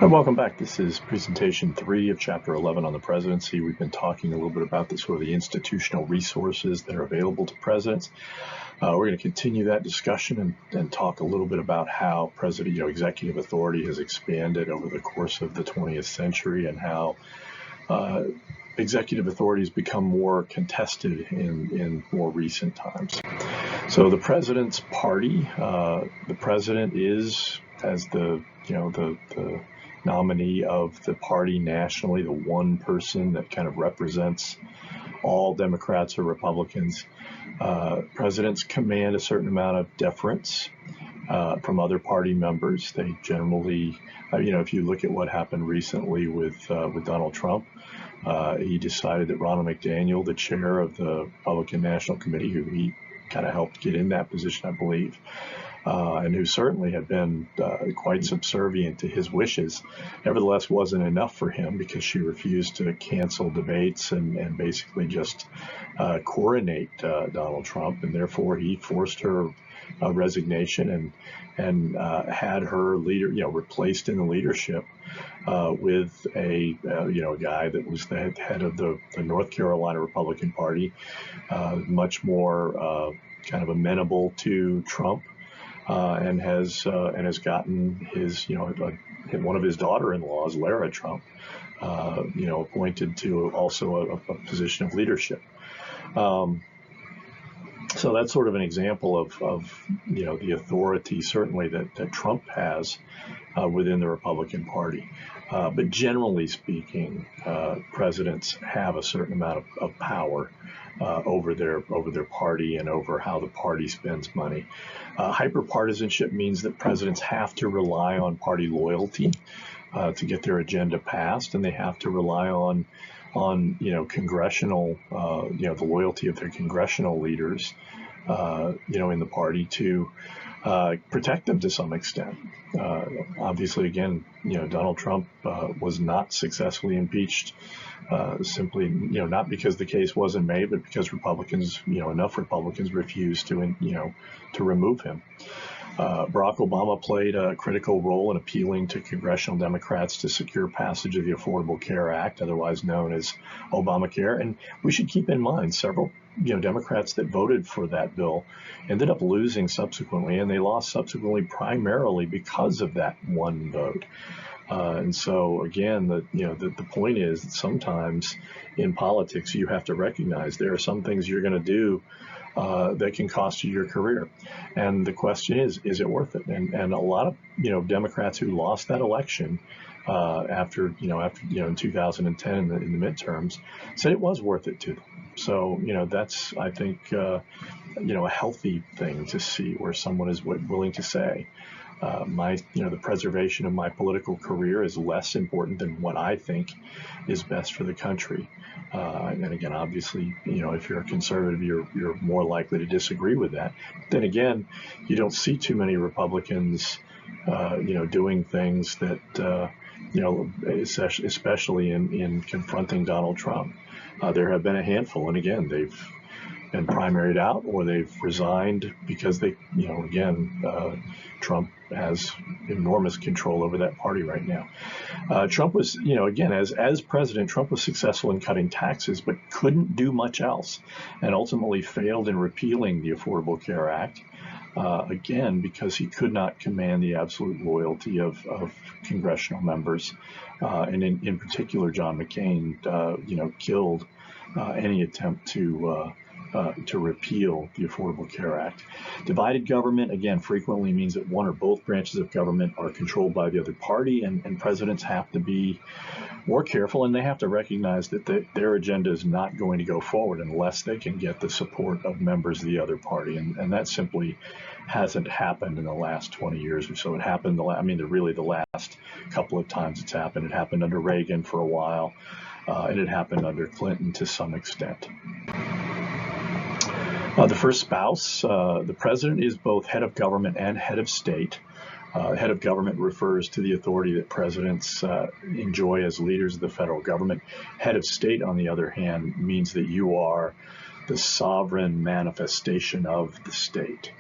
Welcome back. This is presentation 3 of chapter 11 on the presidency. We've been talking a little bit about the institutional resources that are available to presidents. We're going to continue that discussion and talk a little bit about how executive authority has expanded over the course of the 20th century and how executive authority has become more contested in more recent times. So the president's party, the president is, as the nominee of the party nationally, the one person that kind of represents all Democrats or Republicans. Presidents command a certain amount of deference from other party members. They generally, if you look at what happened recently with Donald Trump, he decided that Ronald McDaniel, the chair of the Republican National Committee, who he kind of helped get in that position, I believe, and who certainly had been quite subservient to his wishes, nevertheless wasn't enough for him because she refused to cancel debates and basically just coronate Donald Trump, and therefore he forced her resignation and had her replaced in the leadership with a guy that was the head of the North Carolina Republican Party, much more kind of amenable to Trump. And has gotten his, one of his daughter-in-laws, Lara Trump, appointed to also a position of leadership. So that's sort of an example of the authority certainly that Trump has within the Republican Party. But generally speaking, presidents have a certain amount of power over their party and over how the party spends money. Hyperpartisanship means that presidents have to rely on party loyalty to get their agenda passed, and they have to rely on congressional, the loyalty of their congressional leaders, in the party to protect them to some extent. Obviously, again, Donald Trump was not successfully impeached, simply, not because the case wasn't made, but because Republicans, enough Republicans refused to remove him. Barack Obama played a critical role in appealing to congressional Democrats to secure passage of the Affordable Care Act, otherwise known as Obamacare. And we should keep in mind several Democrats that voted for that bill ended up losing subsequently, and they lost subsequently primarily because of that one vote. And so again, the point is that sometimes in politics you have to recognize there are some things you're going to do that can cost you your career, and the question is it worth it? And a lot of Democrats who lost that election after in 2010 in the midterms said it was worth it to them. So that's, I think, a healthy thing to see, where someone is willing to say, the preservation of my political career is less important than what I think is best for the country. And again, obviously, if you're a conservative, you're more likely to disagree with that. Then again, you don't see too many Republicans, doing things that, especially in confronting Donald Trump. There have been a handful, and again, they've been primaried out or they've resigned because they, Trump has enormous control over that party right now. Trump was, again, as president, Trump was successful in cutting taxes, but couldn't do much else, and ultimately failed in repealing the Affordable Care Act. Again, because he could not command the absolute loyalty of congressional members, and in particular, John McCain, killed any attempt to repeal the Affordable Care Act. Divided government, again, frequently means that one or both branches of government are controlled by the other party, and presidents have to be more careful, and they have to recognize that their agenda is not going to go forward unless they can get the support of members of the other party, and that simply hasn't happened in the last 20 years or so. It happened, the last couple of times it's happened. It happened under Reagan for a while, and it happened under Clinton to some extent. The first spouse, the president, is both head of government and head of state. Head of government refers to the authority that presidents enjoy as leaders of the federal government. Head of state, on the other hand, means that you are the sovereign manifestation of the state.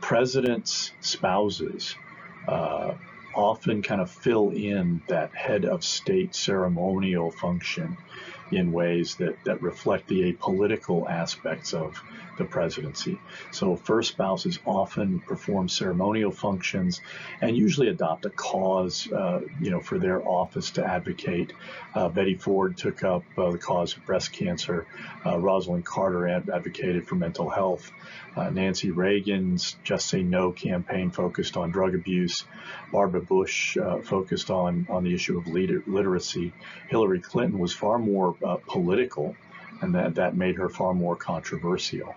Presidents' spouses often kind of fill in that head of state ceremonial function in ways that reflect the apolitical aspects of the presidency. So first spouses often perform ceremonial functions and usually adopt a cause, for their office to advocate. Betty Ford took up the cause of breast cancer. Rosalind Carter advocated for mental health. Nancy Reagan's Just Say No campaign focused on drug abuse. Barbara Bush focused on the issue of literacy. Hillary Clinton was far more political, and that made her far more controversial.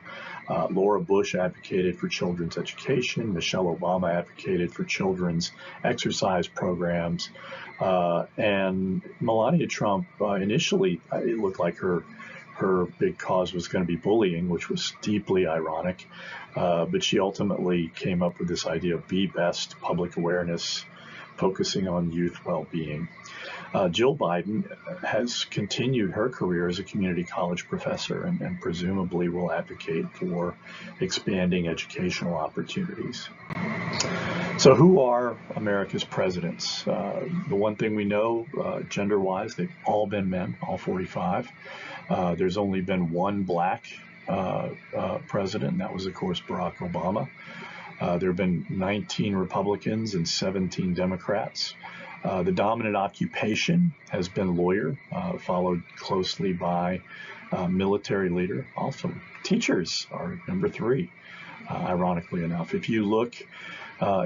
Laura Bush advocated for children's education. Michelle Obama advocated for children's exercise programs. And Melania Trump, initially, it looked like her big cause was going to be bullying, which was deeply ironic. But she ultimately came up with this idea of Be Best, public awareness, focusing on youth well-being. Jill Biden has continued her career as a community college professor and presumably will advocate for expanding educational opportunities. So who are America's presidents? The one thing we know, gender-wise, they've all been men, all 45. There's only been one black president, and that was, of course, Barack Obama. There have been 19 Republicans and 17 Democrats. The dominant occupation has been lawyer, followed closely by military leader. Also, teachers are number 3, ironically enough. If you look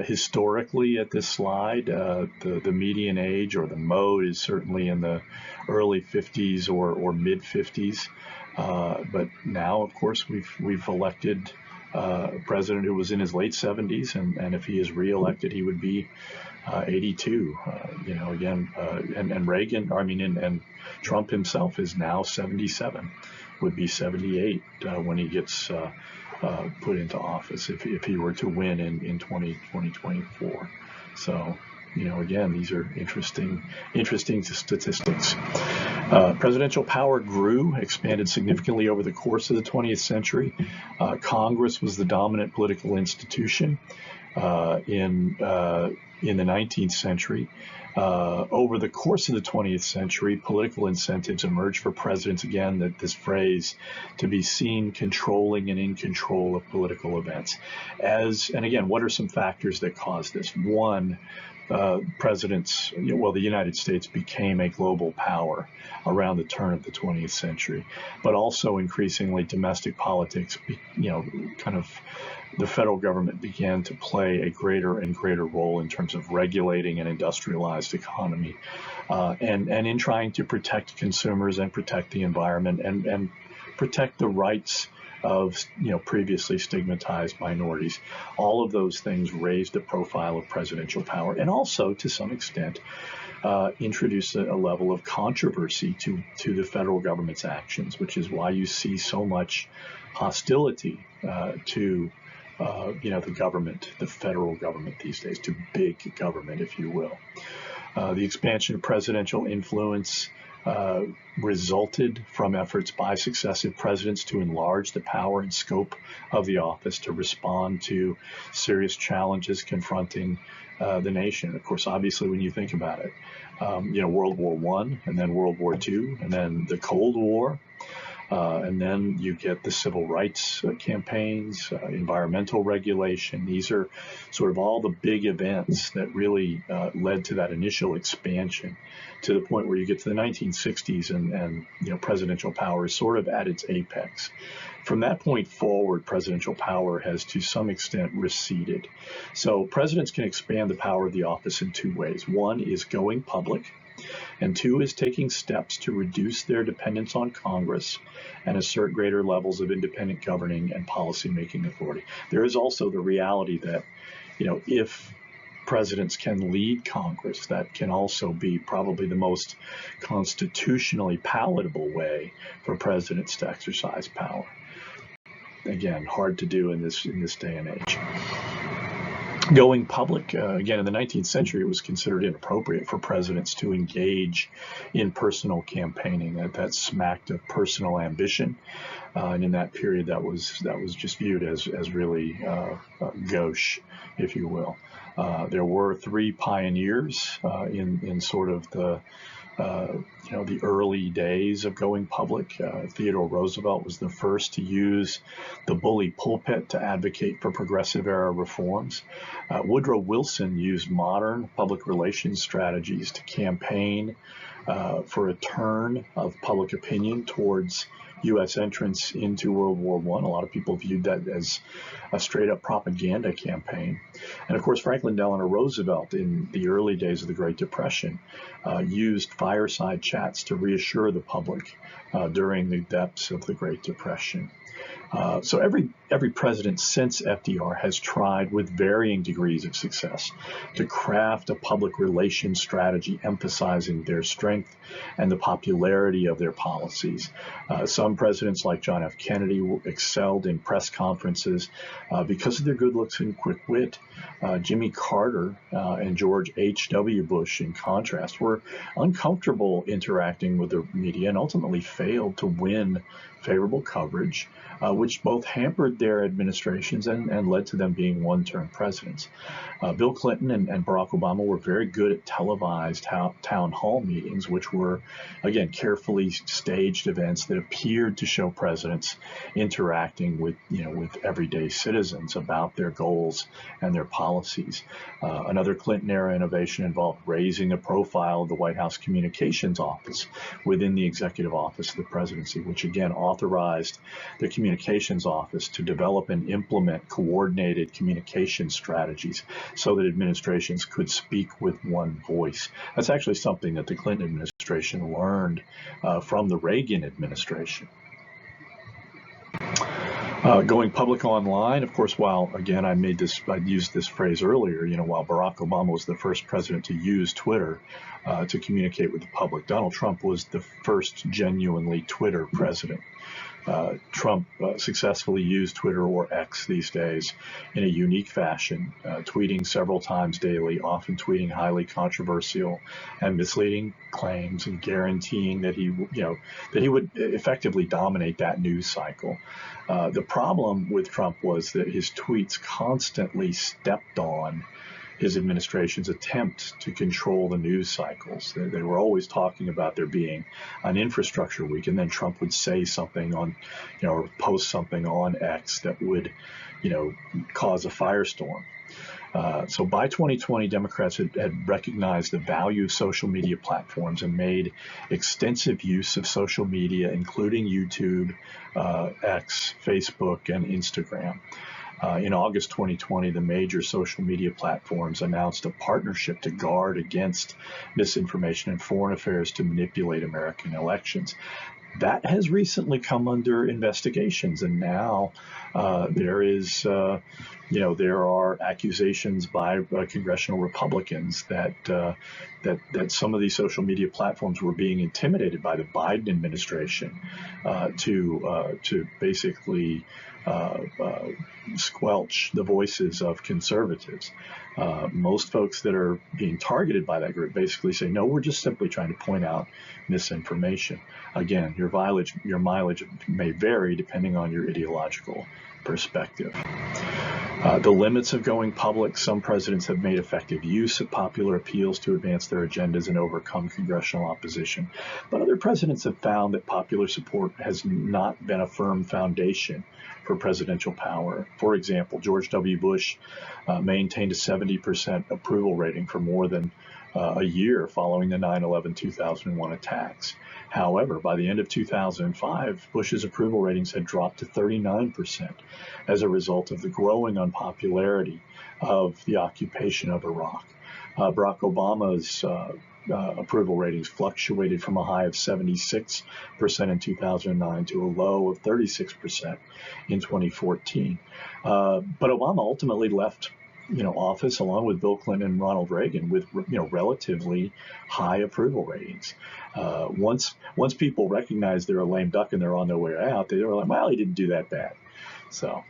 historically at this slide, the median age or the mode is certainly in the early 50s or mid 50s. But now, of course, we've elected a president who was in his late 70s, and if he is reelected, he would be 82. And Reagan, and Trump himself is now 77, would be 78 when he gets put into office if he were to win in 2024. So, again, these are interesting statistics. Presidential power grew, expanded significantly over the course of the 20th century. Congress was the dominant political institution in the 19th century. Over the course of the 20th century, political incentives emerged for presidents, again, that this phrase, to be seen controlling and in control of political events. And again, what are some factors that cause this? One, presidents, the United States became a global power around the turn of the 20th century, but also increasingly domestic politics, the federal government began to play a greater and greater role in terms of regulating an industrialized economy, and in trying to protect consumers and protect the environment and protect the rights of previously stigmatized minorities. All of those things raised the profile of presidential power, and also to some extent introduced a level of controversy to the federal government's actions, which is why you see so much hostility to the government, the federal government these days, to big government, if you will. The expansion of presidential influence resulted from efforts by successive presidents to enlarge the power and scope of the office to respond to serious challenges confronting the nation. Of course, obviously, when you think about it, World War I, and then World War II, and then the Cold War, and then you get the civil rights campaigns, environmental regulation. These are sort of all the big events that really led to that initial expansion, to the point where you get to the 1960s and presidential power is sort of at its apex. From that point forward, presidential power has to some extent receded. So presidents can expand the power of the office in 2 ways. One is going public, and 2 is taking steps to reduce their dependence on Congress and assert greater levels of independent governing and policymaking authority. There is also the reality that, if presidents can lead Congress, that can also be probably the most constitutionally palatable way for presidents to exercise power. Again, hard to do in this day and age. Going public, again, in the 19th century, it was considered inappropriate for presidents to engage in personal campaigning. That smacked of personal ambition, and in that period, that was just viewed as really gauche, if you will. There were three pioneers in sort of the the early days of going public. Theodore Roosevelt was the first to use the bully pulpit to advocate for progressive era reforms. Woodrow Wilson used modern public relations strategies to campaign for a turn of public opinion towards U.S. entrance into World War I. A lot of people viewed that as a straight-up propaganda campaign. And of course, Franklin Delano Roosevelt, in the early days of the Great Depression, used fireside chats to reassure the public during the depths of the Great Depression. So every president since FDR has tried with varying degrees of success to craft a public relations strategy emphasizing their strength and the popularity of their policies. Some presidents like John F. Kennedy excelled in press conferences because of their good looks and quick wit. Jimmy Carter and George H.W. Bush, in contrast, were uncomfortable interacting with the media and ultimately failed to win favorable coverage, which both hampered their administrations and led to them being one-term presidents. Bill Clinton and Barack Obama were very good at televised town hall meetings, which were, again, carefully staged events that appeared to show presidents interacting with everyday citizens about their goals and their policies. Another Clinton-era innovation involved raising the profile of the White House Communications Office within the Executive Office of the Presidency, which again authorized the Communications Office to develop and implement coordinated communication strategies so that administrations could speak with one voice. That's actually something that the Clinton administration learned from the Reagan administration. Going public online, of course, while, again, I used this phrase earlier, while Barack Obama was the first president to use Twitter to communicate with the public, Donald Trump was the first genuinely Twitter president. Trump successfully used Twitter, or X these days, in a unique fashion, tweeting several times daily, often tweeting highly controversial and misleading claims and guaranteeing that he would effectively dominate that news cycle. The problem with Trump was that his tweets constantly stepped on his administration's attempt to control the news cycles. They were always talking about there being an infrastructure week, and then Trump would say something on, or post something on X that would, cause a firestorm. So by 2020, Democrats had recognized the value of social media platforms and made extensive use of social media, including YouTube, X, Facebook, and Instagram. In August 2020, the major social media platforms announced a partnership to guard against misinformation and foreign affairs to manipulate American elections. That has recently come under investigations, and now there are accusations by congressional Republicans that some of these social media platforms were being intimidated by the Biden administration to basically squelch the voices of conservatives. Most folks that are being targeted by that group basically say, no, we're just simply trying to point out misinformation. Again, your mileage may vary depending on your ideological perspective. The limits of going public: some presidents have made effective use of popular appeals to advance their agendas and overcome congressional opposition. But other presidents have found that popular support has not been a firm foundation for presidential power. For example, George W. Bush maintained a 70% approval rating for more than a year following the 9/11/2001 attacks. However, by the end of 2005, Bush's approval ratings had dropped to 39% as a result of the growing unpopularity of the occupation of Iraq. Barack Obama's approval ratings fluctuated from a high of 76% in 2009 to a low of 36% in 2014. But Obama ultimately left office along with Bill Clinton and Ronald Reagan with relatively high approval ratings. Once people recognize they're a lame duck and they're on their way out, they were like, well, he didn't do that bad. So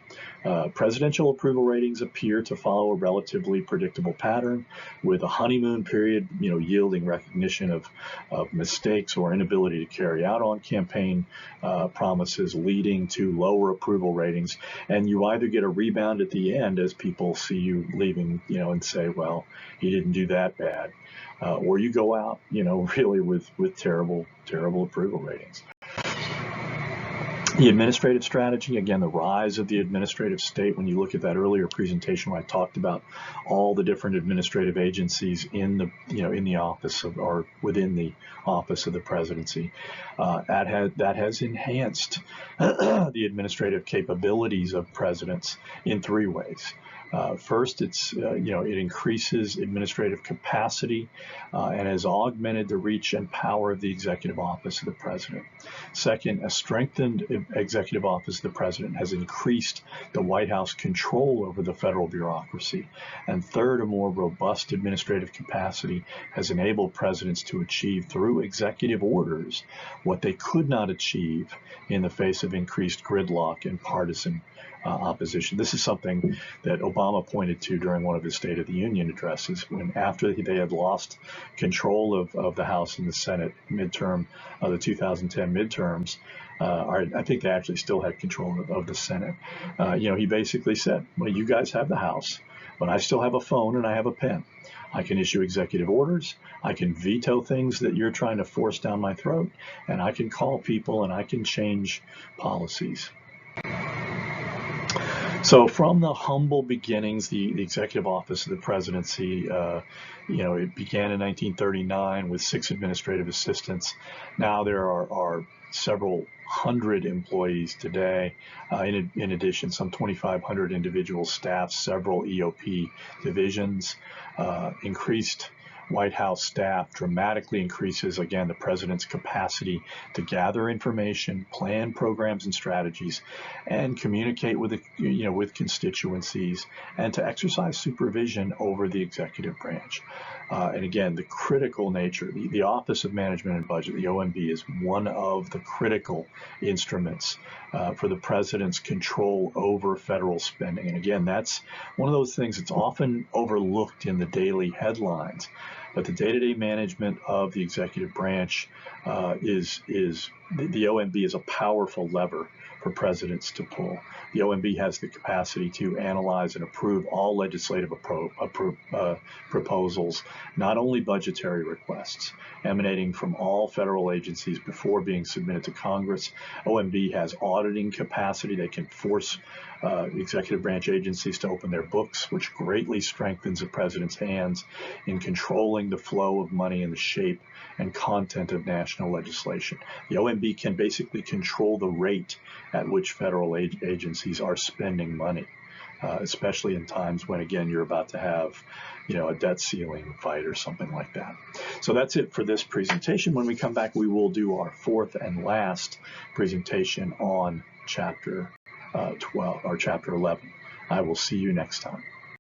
presidential approval ratings appear to follow a relatively predictable pattern, with a honeymoon period, yielding recognition of mistakes or inability to carry out on campaign promises, leading to lower approval ratings. And you either get a rebound at the end as people see you leaving, and say, well, he didn't do that bad, or you go out, really with terrible approval ratings. The administrative strategy, again, the rise of the administrative state. When you look at that earlier presentation where I talked about all the different administrative agencies in the office of, or within the office of the presidency, that has enhanced the administrative capabilities of presidents in three ways. First, it increases administrative capacity and has augmented the reach and power of the executive office of the president. Second, a strengthened executive office of the president has increased the White House control over the federal bureaucracy. And third, a more robust administrative capacity has enabled presidents to achieve through executive orders what they could not achieve in the face of increased gridlock and partisan opposition. This is something that Obama pointed to during one of his State of the Union addresses, when after they had lost control of the House and the Senate midterm, the 2010 midterms, I think they actually still had control of the Senate. He basically said, well, you guys have the House, but I still have a phone and I have a pen. I can issue executive orders, I can veto things that you're trying to force down my throat, and I can call people and I can change policies. So from the humble beginnings, the executive office of the presidency, it began in 1939 with 6 administrative assistants. Now there are several hundred employees today. In addition, some 2,500 individual staff, several EOP divisions, increased White House staff dramatically increases, again, the president's capacity to gather information, plan programs and strategies, and communicate with with constituencies, and to exercise supervision over the executive branch. And again, the critical nature, the Office of Management and Budget, the OMB, is one of the critical instruments for the president's control over federal spending. And again, that's one of those things that's often overlooked in the daily headlines. But the day-to-day management of the executive branch the OMB is a powerful lever for presidents to pull. The OMB has the capacity to analyze and approve all legislative proposals, not only budgetary requests emanating from all federal agencies before being submitted to Congress. OMB has auditing capacity. They can force executive branch agencies to open their books, which greatly strengthens the president's hands in controlling the flow of money and the shape and content of national legislation. The OMB can basically control the rate at which federal agencies are spending money, especially in times when, again, you're about to have, a debt ceiling fight or something like that. So that's it for this presentation. When we come back, we will do our fourth and last presentation on Chapter 12 or Chapter 11. I will see you next time.